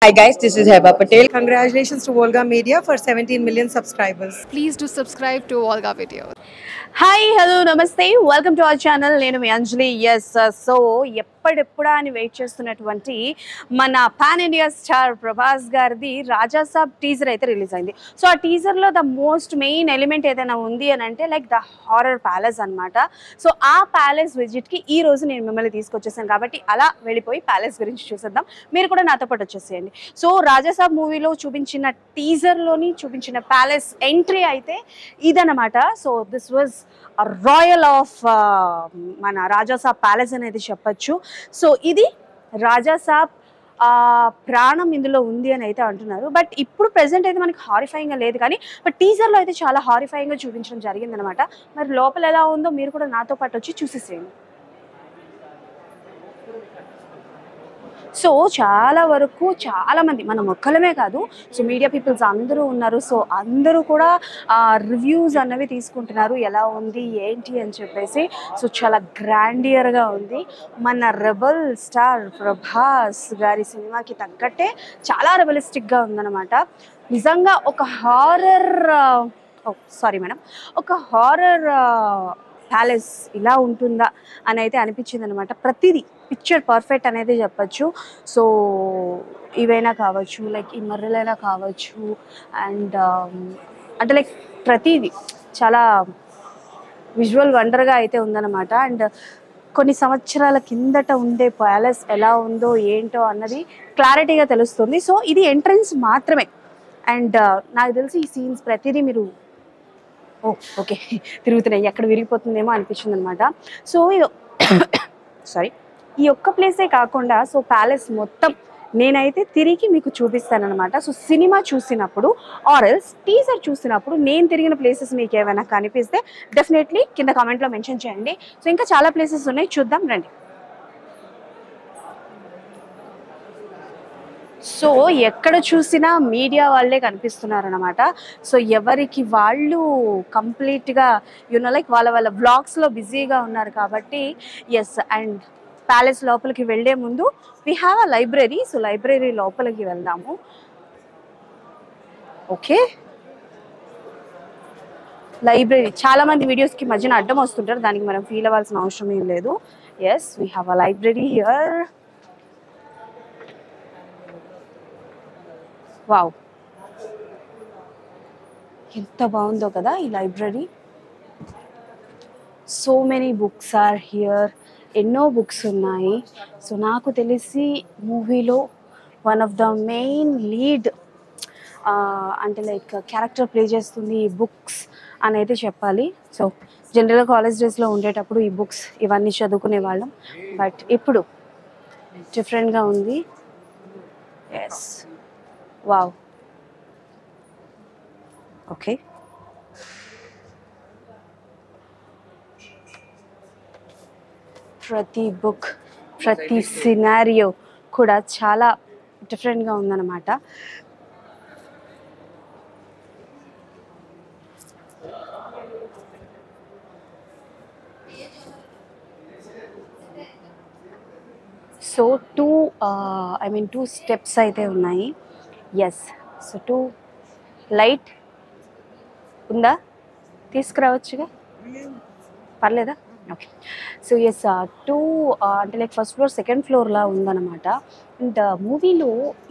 Hi guys, this is Heba Patel. Congratulations to Volga Media for 17 million subscribers. Please do subscribe to Volga Video. Hi hello నమస్తే welcome to our channel. నేను మీ అంజలి. So ఎప్పుడెప్పుడా అని wait చేస్తున్నటువంటి మన pan India star Prabhas గారిది రాజా సాబ్ teaser అయితే release అయింది. So ఆ టీజర్లో ద మోస్ట్ మెయిన్ ఎలిమెంట్ ఏదైనా ఉంది అని అంటే లైక్ ద హారర్ ప్యాలెస్ అనమాట. సో ఆ ప్యాలెస్ విజిట్కి ఈ రోజు నేను మిమ్మల్ని తీసుకొచ్చేసాను కాబట్టి అలా వెళ్ళిపోయి ప్యాలెస్ గురించి చూసేద్దాం. మీరు కూడా నాతో పాటు వచ్చేసేయండి. సో రాజా సాబ్ మూవీలో చూపించిన టీజర్లోని చూపించిన ప్యాలెస్ ఎంట్రీ అయితే ఇదనమాట. So this was royal of మన రాజాసాబ్ ప్యాలెస్ అనేది చెప్పచ్చు. సో ఇది రాజాసాబ్ ప్రాణం ఇందులో ఉంది అని అయితే అంటున్నారు. బట్ ఇప్పుడు ప్రెసెంట్ అయితే మనకి హారిఫైయింగ్గా లేదు, కానీ బట్ టీజర్లో అయితే చాలా హారిఫైయింగ్గా చూపించడం జరిగిందనమాట. మరి లోపల ఎలా ఉందో మీరు కూడా నాతో పాటు వచ్చి చూసేసేయండి. సో చాలా వరకు చాలామంది మన ఒక్కలమే కాదు, సో మీడియా పీపుల్స్ అందరూ ఉన్నారు. సో అందరూ కూడా రివ్యూస్ అన్నవి తీసుకుంటున్నారు, ఎలా ఉంది ఏంటి అని చెప్పేసి. సో చాలా గ్రాండియర్గా ఉంది. మన రెబల్ స్టార్ ప్రభాస్ గారి సినిమాకి తగ్గట్టే చాలా రెబలిస్టిక్గా ఉందన్నమాట. నిజంగా ఒక హారర్ ఒక హారర్ ప్యాలెస్ ఇలా ఉంటుందా అని అయితే అనిపించింది అనమాట. ప్రతిదీ పిక్చర్ పర్ఫెక్ట్ అనేది చెప్పచ్చు. సో ఇవైనా కావచ్చు, లైక్ ఈ మర్రెలైనా కావచ్చు, అండ్ అంటే లైక్ ప్రతిదీ చాలా విజువల్ వండర్గా అయితే ఉందన్నమాట. అండ్ కొన్ని సంవత్సరాల కిందట ఉండే ప్యాలెస్ ఎలా ఉందో ఏంటో అన్నది క్లారిటీగా తెలుస్తుంది. సో ఇది ఎంట్రన్స్ మాత్రమే. అండ్ నాకు తెలిసి ఈ సీన్స్ ప్రతిదీ మీరు ఓకే తిరుగుతున్నాయి, ఎక్కడ విరిగిపోతుందేమో అనిపించింది అనమాట. సో ఈ ఒక్క ప్లేసే కాకుండా సో ప్యాలెస్ మొత్తం నేనైతే తిరిగి మీకు చూపిస్తానమాట. సో సినిమా చూసినప్పుడు ఆర్ ఎల్స్ టీజర్ చూసినప్పుడు నేను తిరిగిన ప్లేసెస్ మీకు ఏమైనా కనిపిస్తే డెఫినెట్లీ కింద కామెంట్లో మెన్షన్ చేయండి. సో ఇంకా చాలా ప్లేసెస్ ఉన్నాయి, చూద్దాం రండి. సో ఎక్కడ చూసినా మీడియా వాళ్ళే కనిపిస్తున్నారు అనమాట. సో ఎవరికి వాళ్ళు కంప్లీట్గా లైక్ వాళ్ళ వ్లాగ్స్లో బిజీగా ఉన్నారు కాబట్టి ఎస్. అండ్ ప్యాలెస్ లోపలికి వెళ్ళే ముందు we have a library. So library లోపలికి వెళ్దాము. ఓకే, లైబ్రరీ చాలామంది వీడియోస్కి మధ్యన అడ్డం వస్తుంటారు, దానికి మనం ఫీల్ అవ్వాల్సిన అవసరం ఏం లేదు. Yes, we have a library here. Wow, ఎంత బాగుందో కదా ఈ library. So many books are here, ఎన్నో బుక్స్ ఉన్నాయి. సో నాకు తెలిసి మూవీలో one of the main lead అంటే లైక్ క్యారెక్టర్ ప్లే చేస్తుంది ఈ బుక్స్ అని అయితే చెప్పాలి. సో జనరల్గా కాలేజ్ డేస్లో ఉండేటప్పుడు ఈ బుక్స్ ఇవన్నీ చదువుకునే వాళ్ళం, బట్ ఇప్పుడు డిఫరెంట్గా ఉంది. Yes, wow, okay. ప్రతి బుక్, ప్రతి సినారియో కూడా చాలా డిఫరెంట్గా ఉందన్నమాట. సో టూ స్టెప్స్ అయితే ఉన్నాయి. ఎస్, సో 2 లైట్ ఉందా, తీసుకురావచ్చుగా, పర్లేదా? ఓకే. సో ఎస్, 2 అంటే లైక్ ఫస్ట్ ఫ్లోర్ సెకండ్ ఫ్లోర్లా ఉందన్నమాట. అండ్ మూవీలో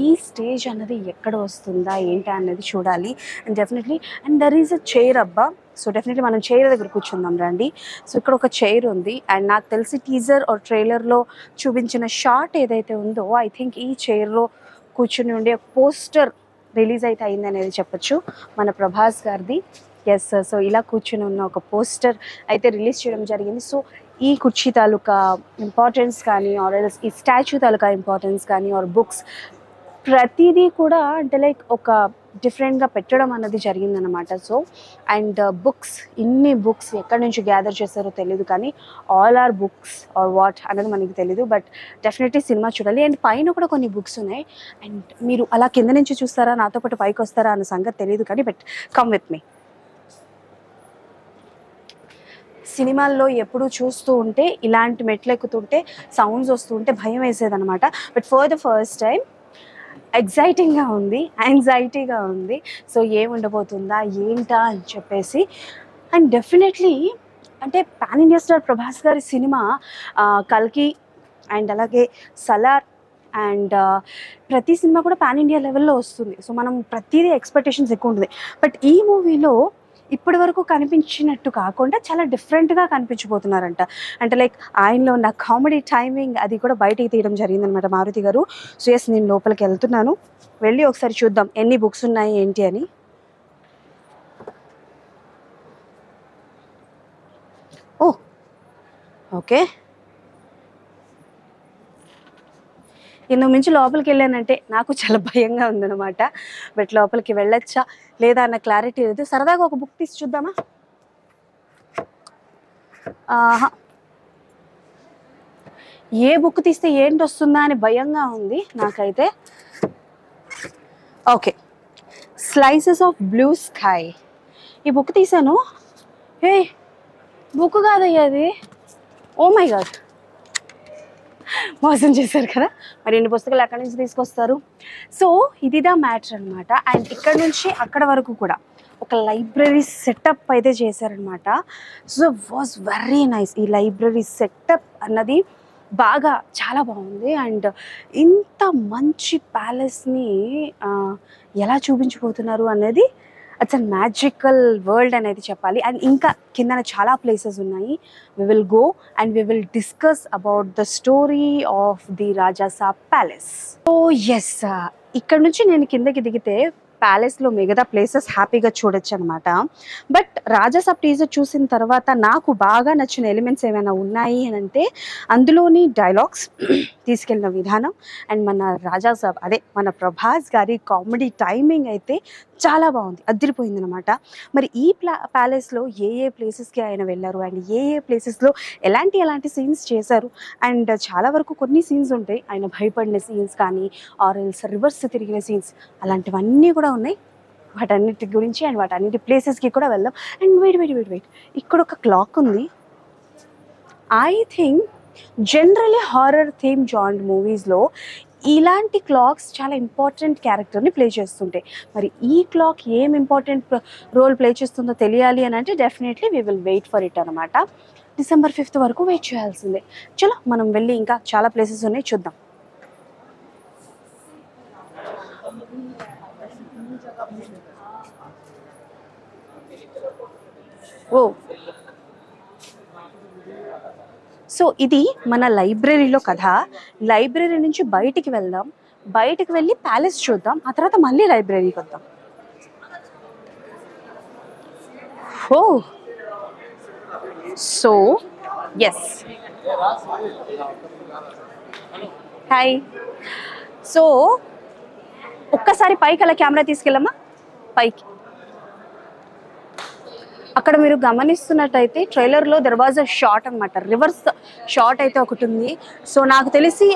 ఈ స్టేజ్ అన్నది ఎక్కడ వస్తుందా ఏంటా అనేది చూడాలి. And definitely and there is a chair అబ్బా. సో డెఫినెట్లీ మనం చైర్ దగ్గర కూర్చుందాం రండి. సో ఇక్కడ ఒక చైర్ ఉంది. అండ్ నాకు తెలిసి టీజర్ ఆర్ ట్రైలర్లో చూపించిన షార్ట్ ఏదైతే ఉందో ఐ థింక్ ఈ చైర్లో కూర్చుని ఉండే పోస్టర్ రిలీజ్ అయితే అయింది అనేది చెప్పచ్చు మన ప్రభాస్ గారిది. ఎస్, సో ఇలా కూర్చుని ఉన్న ఒక పోస్టర్ అయితే రిలీజ్ చేయడం జరిగింది. సో ఈ కుర్చీ తాలూకా ఇంపార్టెన్స్ కానీ ఆర్ ఎల్స్ ఈ స్టాచ్యూ తాలూకా ఇంపార్టెన్స్ కానీ ఆర్ బుక్స్ ప్రతిదీ కూడా అంటే లైక్ ఒక డిఫరెంట్గా పెట్టడం అన్నది జరిగిందనమాట. సో అండ్ బుక్స్, ఇన్ని బుక్స్ ఎక్కడి నుంచి గ్యాదర్ చేస్తారో తెలియదు, కానీ all or books or what అనేది మనకి తెలియదు, బట్ డెఫినెట్లీ సినిమా చూడాలి. అండ్ పైన కూడా కొన్ని బుక్స్ ఉన్నాయి. అండ్ మీరు అలా కింద నుంచి చూస్తారా, నాతో పాటు పైకి వస్తారా అన్న సంగతి తెలియదు, కానీ బట్ కమ్ విత్ మీ. సినిమాల్లో ఎప్పుడు చూస్తూ ఉంటే ఇలాంటి మెట్లు ఎక్కుతుంటే సౌండ్స్ వస్తూ ఉంటే భయం వేసేదనమాట. But for the first time ఎగ్జైటింగ్గా ఉంది, యాంగ్జైటీగా ఉంది. సో ఏముండబోతుందా ఏంటా అని చెప్పేసి. అండ్ డెఫినెట్లీ అంటే పాన్ ఇండియా స్టార్ ప్రభాస్ గారి సినిమా కల్కి అండ్ అలాగే సలార్ అండ్ ప్రతి సినిమా కూడా పాన్ ఇండియా లెవెల్లో వస్తుంది. సో మనం ప్రతిదీ ఎక్స్పెక్టేషన్స్ ఎక్కువ ఉంటుంది. బట్ ఈ మూవీలో ఇప్పటి వరకు కనిపించినట్టు కాకుండా చాలా డిఫరెంట్గా కనిపించబోతున్నారంట. అంటే లైక్ ఆయనలో ఉన్న కామెడీ టైమింగ్ అది కూడా బయటికి తీయడం జరిగిందనమాట మారుతి గారు. సో ఎస్, నేను లోపలికి వెళ్తున్నాను, వెళ్ళి ఒకసారి చూద్దాం ఎన్ని బుక్స్ ఉన్నాయి ఏంటి అని. ఓ ఓకే, ఇందుకు మించి లోపలికి వెళ్ళానంటే నాకు చాలా భయంగా ఉందన్నమాట. బట్ లోపలికి వెళ్ళొచ్చా లేదా అన్న క్లారిటీ లేదు. సరదాగా ఒక బుక్ తీసి చూద్దామా? ఏ బుక్ తీస్తే ఏంటి వస్తుందా అని భయంగా ఉంది నాకైతే. Okay, slices of blue sky. ఈ బుక్ తీసాను. ఏ బుక్ కాదయ్యా అది. ఓ మై గాడ్, మోసం చేశారు కదా. మరి ఎన్ని పుస్తకాలు ఎక్కడి నుంచి తీసుకొస్తారు? సో ఇదిదా మ్యాటర్ అనమాట. అండ్ ఇక్కడ నుంచి అక్కడ వరకు కూడా ఒక లైబ్రరీ సెటప్ అయితే చేశారనమాట. So was very nice. ఈ లైబ్రరీ సెటప్ అన్నది బాగా చాలా బాగుంది. అండ్ ఇంత మంచి ప్యాలెస్ని ఎలా చూపించబోతున్నారు అనేది ఇట్స్ అ మ్యాజికల్ వరల్డ్ అనేది చెప్పాలి. అండ్ ఇంకా కిందన చాలా ప్లేసెస్ ఉన్నాయి. We will go and we will discuss about the story of the Rajasaab palace. So yes, ఇక్కడ నుంచి నేను కిందకి దిగితే ప్యాలెస్లో మిగతా ప్లేసెస్ హ్యాపీగా చూడొచ్చు అనమాట. బట్ రాజాసాబ్ టీజర్ చూసిన తర్వాత నాకు బాగా నచ్చిన ఎలిమెంట్స్ ఏమైనా ఉన్నాయి అని అంటే అందులోని డైలాగ్స్, తీసుకెళ్ళిన విధానం అండ్ మన రాజాసాబ్ అదే మన ప్రభాస్ గారి కామెడీ టైమింగ్ అయితే చాలా బాగుంది, అదిరిపోయింది అనమాట. మరి ఈ ప్యాలెస్లో ఏ ప్లేసెస్కి ఆయన వెళ్ళారు అండ్ ఏ ప్లేసెస్లో ఎలాంటి సీన్స్ చేశారు. అండ్ చాలా వరకు కొన్ని సీన్స్ ఉంటాయి ఆయన భయపడిన సీన్స్ కానీ ఆర్ ఎల్స్ రివర్స్ తిరిగిన సీన్స్, అలాంటివన్నీ కూడా ఉన్నాయి. వాటన్నిటి గురించి అండ్ వాటన్నిటి ప్లేసెస్కి కూడా వెళ్దాం. అండ్ వెయిట్, ఇక్కడ ఒక క్లాక్ ఉంది. I think generally horror theme joint మూవీస్లో ఇలాంటి క్లాక్స్ చాలా ఇంపార్టెంట్ క్యారెక్టర్ని ప్లే చేస్తుంటాయి. మరి ఈ క్లాక్ ఏం ఇంపార్టెంట్ రోల్ ప్లే చేస్తుందో తెలియాలి అని అంటే definitely we will wait for it అనమాట. December 5th వరకు వెయిట్ చేయాల్సిందే. చలో మనం వెళ్ళి ఇంకా చాలా ప్లేసెస్ ఉన్నాయి చూద్దాం. ఓ సో ఇది మన లైబ్రరీలో కథ. లైబ్రరీ నుంచి బయటికి వెళ్దాం, బయటికి వెళ్ళి ప్యాలెస్ చూద్దాం, ఆ తర్వాత మళ్ళీ లైబ్రరీకి వద్దాం. ఓ సో ఎస్, హాయ్. సో ఒక్కసారి పైకి అలా కెమెరా తీసుకెళ్ళమ్మా, పైకి. అక్కడ మీరు గమనిస్తున్నట్టయితే ట్రైలర్లో దర్వాజా షాట్ అనమాట, రివర్స్ షాట్ అయితే ఒకటి ఉంది. సో నాకు తెలిసి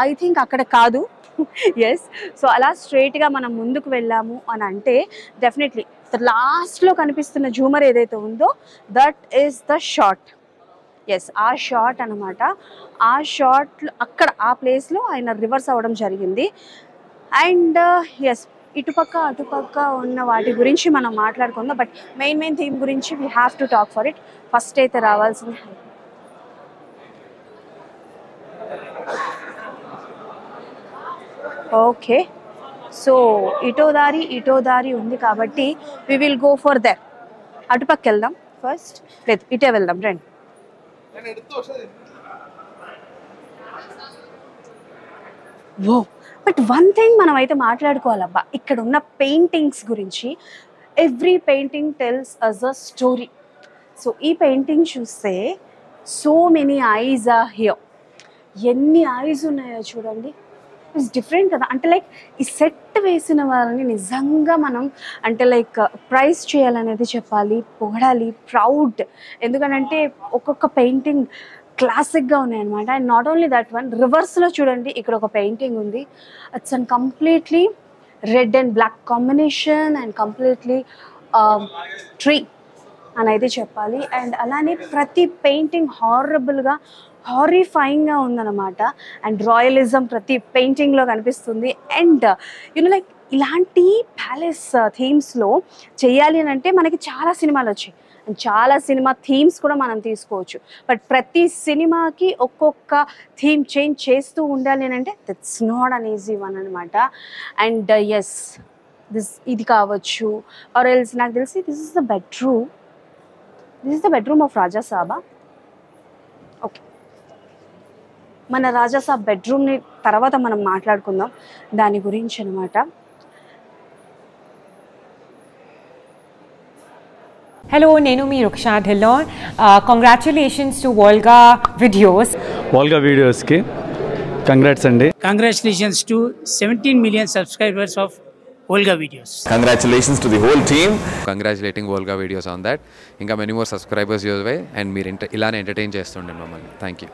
ఐ థింక్ అక్కడ కాదు. ఎస్, సో అలా స్ట్రైట్గా మనం ముందుకు వెళ్ళాము అని అంటే డెఫినెట్లీ లాస్ట్లో కనిపిస్తున్న జూమర్ ఏదైతే ఉందో that is the shot. Yes, ఆ షాట్ అనమాట. ఆ షాట్లో అక్కడ ఆ ప్లేస్లో ఆయన రివర్స్ అవ్వడం జరిగింది. అండ్ ఎస్, ఇటుపక్క అటుపక్క ఉన్న వాటి గురించి మనం మాట్లాడుకుందాం. బట్ మెయిన్ థీమ్ గురించి we have to talk for it. First అయితే రావాల్సింది ఓకే. సో ఇటో దారి ఉంది కాబట్టి we will go for that. అటుపక్క వెళ్దాం ఫస్ట్, లేదు ఇటే వెళ్దాం రండి. ఓ బట్ వన్ థింగ్ మనం అయితే మాట్లాడుకోవాలబ్బా, ఇక్కడ ఉన్న పెయింటింగ్స్ గురించి. Every painting tells us a story. So ఈ పెయింటింగ్ చూస్తే so many eyes are here. ఎన్ని ఐస్ ఉన్నాయో చూడండి, ఇట్స్ డిఫరెంట్ కదా. అంటే లైక్ ఈ సెట్ వేసిన వాళ్ళని నిజంగా మనం అంటే లైక్ ప్రైజ్ చేయాలనేది చెప్పాలి, పొగడాలి, ప్రౌడ్. ఎందుకంటే ఒక్కొక్క పెయింటింగ్ క్లాసిక్గా ఉన్నాయన్నమాట. And not only that one, రివర్స్లో చూడండి ఇక్కడ ఒక పెయింటింగ్ ఉంది. It's and completely red and black combination and completely tree అని అయితే చెప్పాలి. అండ్ అలానే ప్రతి పెయింటింగ్ హారబుల్గా హారిఫైయింగ్గా ఉందన్నమాట. అండ్ రాయలిజం ప్రతి పెయింటింగ్లో కనిపిస్తుంది. అండ్ లైక్ ఇలాంటి ప్యాలెస్ థీమ్స్లో చేయాలి అని అంటే మనకి చాలా సినిమాలు వచ్చాయి అండ్ చాలా సినిమా థీమ్స్ కూడా మనం తీసుకోవచ్చు. బట్ ప్రతి సినిమాకి ఒక్కొక్క థీమ్ చేంజ్ చేస్తూ ఉండాలి అని అంటే that's not an easy one అనమాట. అండ్ ఎస్ ఇది కావచ్చు ఆర్ ఎల్స్ నాకు తెలిసి this is the bedroom of రాజాసాబా. ఓకే, మన రాజాసాబ్ బెడ్రూమ్ని తర్వాత మనం మాట్లాడుకుందాం దాని గురించి అనమాట. Hello, Nenu mi Ruksha Dhillon. Congratulations to Volga Videos. Volga Videos ki congrats andi. Congratulations to 17 million subscribers of Volga Videos. Congratulations to the whole team. Congratulating Volga Videos on that. Inga many more subscribers your way and meer ilane entertain chestunde mammalni. Thank you.